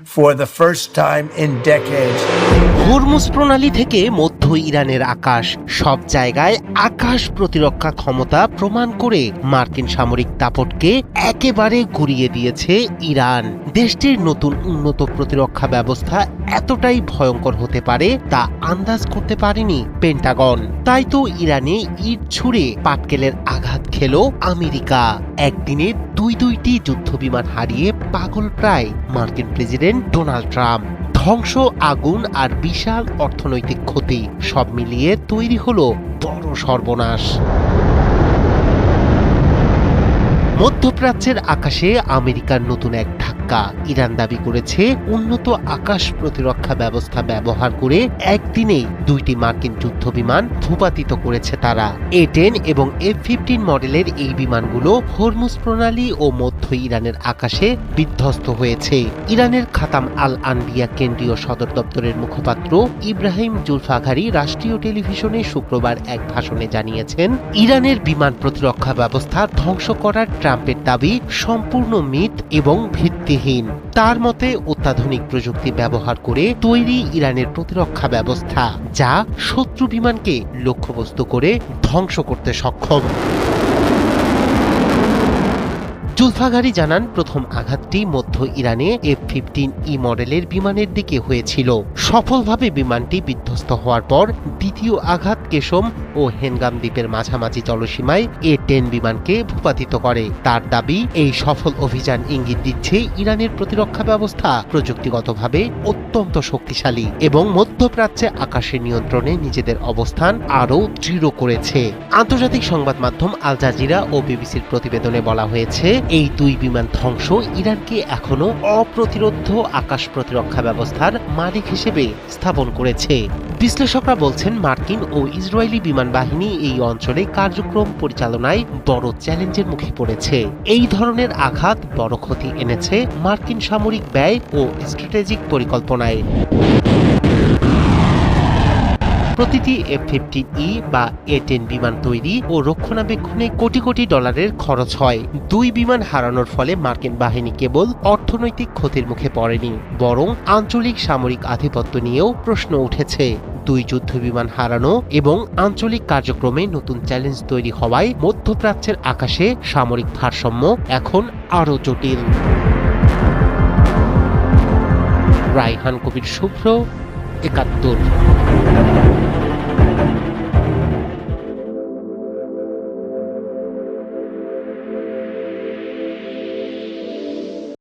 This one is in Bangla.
for the first time in decades. Hormuz প্রণালী থেকে মধ্য ইরানের আকাশ, সব জায়গায় আকাশ প্রতিরক্ষা ক্ষমতা প্রমাণ করে মার্কিন সামরিক দাপটকে একেবারে ঘুরিয়ে দিয়েছে ইরান। দেশটির নতুন উন্নত প্রতিরক্ষা ব্যবস্থা এতটাই ভয়ঙ্কর হতে পারে তা আন্দাজ করতে পারেনি পেন্টাগন। তাই তো ইরানে ইট ছুড়ে পাটকেলের আঘাত খেল আমেরিকা। একদিনে দুইটি যুদ্ধবিমান হারিয়ে পাগল প্রায় মার্কিন প্রেসিডেন্ট ডোনাল্ড ট্রাম্প। ধ্বংস, আগুন আর বিশাল অর্থনৈতিক ক্ষতি সব মিলিয়ে তৈরি হলো বড় সর্বনাশ। মধ্যপ্রাচ্যের আকাশে আমেরিকার নতুন এক ধাক্কা। ইরান দাবি করেছে উন্নত আকাশ প্রতিরক্ষা ব্যবস্থা ব্যবহার করে একদিনেই দুইটি মার্কিন যুদ্ধবিমান ভূপাতিত করেছে তারা। A-10 এবং F-15 মডেলের এই বিমানগুলো হরমুজ প্রণালী ও মধ্য ইরানের আকাশে বিধ্বস্ত হয়েছে। ইরানের খাতাম আল আনবিয়া কেন্দ্রীয় সদর দপ্তরের মুখপাত্র ইব্রাহিম জুলফাঘারি রাষ্ট্রীয় টেলিভিশনে শুক্রবার এক ভাষণে জানিয়েছেন, ইরানের বিমান প্রতিরক্ষা ব্যবস্থা ধ্বংস করার ট্রাম্পের দাবি সম্পূর্ণ মিথ এবং ভিত্তিহীন। তার মতে অত্যাধুনিক প্রযুক্তি ব্যবহার করে তৈরি ইরানের প্রতিরক্ষা ব্যবস্থা, যা শত্রু বিমানকে লক্ষ্যবস্তু করে ধ্বংস করতে সক্ষম। জুলফাঘারি জানান, প্রথম আঘাতটি মধ্য ইরানে F-15E মডেলের বিমানের দিকে হয়েছিল। সফলভাবে বিমানটি বিধ্বস্ত হওয়ার পর দ্বিতীয় আঘাত কেশম ও হেনগাম দ্বীপের মাঝামাঝি জলসীমায় A-10 বিমানকে ভূপাতিত করে। তার দাবি, এই সফল অভিযান ইঙ্গিত দিচ্ছে ইরানের প্রতিরক্ষা ব্যবস্থা প্রযুক্তিগতভাবে অত্যন্ত শক্তিশালী এবং মধ্যপ্রাচ্যে আকাশের নিয়ন্ত্রণে নিজেদের অবস্থান আরও দৃঢ় করেছে। আন্তর্জাতিক সংবাদ মাধ্যম আল জাজিরা ও বিবিসির প্রতিবেদনে বলা হয়েছে, এই দুই বিমান ধ্বংস ইরানকে এখনো অপ্রতিরোধ্য আকাশ প্রতিরক্ষা ব্যবস্থার মালিক হিসেবে স্থাপন করেছে। বিশ্লেষকরা বলছেন, মার্কিন ও ইসরায়েলি বিমান বাহিনী এই অঞ্চলে কার্যক্রম পরিচালনায় বড় চ্যালেঞ্জের মুখে পড়েছে। এই ধরনের আঘাত বড় ক্ষতি এনেছে মার্কিন সামরিক ব্যয় ও স্ট্র্যাটেজিক পরিকল্পনায়। প্রতিটি F-15E বা A-10 বিমান তৈরি ও রক্ষণাবেক্ষণে কোটি কোটি ডলারের খরচ হয়। দুই বিমান হারানোর ফলে মার্কিন বাহিনী কেবল অর্থনৈতিক ক্ষতির মুখে পড়েনি, বরং আঞ্চলিক সামরিক আধিপত্য নিয়েও প্রশ্ন উঠেছে। দুই যুদ্ধবিমান হারানো এবং আঞ্চলিক কার্যক্রমে নতুন চ্যালেঞ্জ তৈরি হওয়ায় মধ্যপ্রাচ্যের আকাশে সামরিক ভারসাম্য এখন আরও জটিল। রায়হান কবির শুভ্র, ৭১।